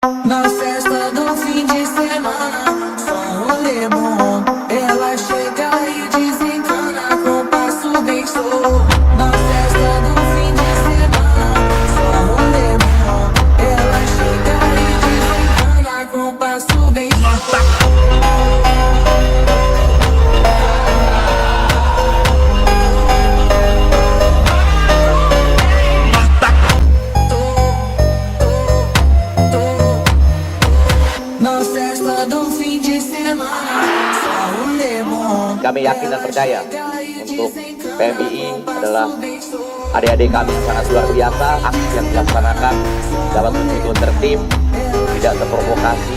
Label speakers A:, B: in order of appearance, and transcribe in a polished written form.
A: Na festa do fim de semana, só um rolê bom. Ela chega e desencana com passo bem show. Na festa do fim de semana, só um rolê bom. Ela chega e desencana com passo bem show. Na festa do fim de semana, só um lemon.
B: Kami yakin dan percaya untuk PMII adalah adik-adik kami yang sangat luar biasa. Aksi yang dilaksanakan dapat begitu tertib, tidak terprovokasi.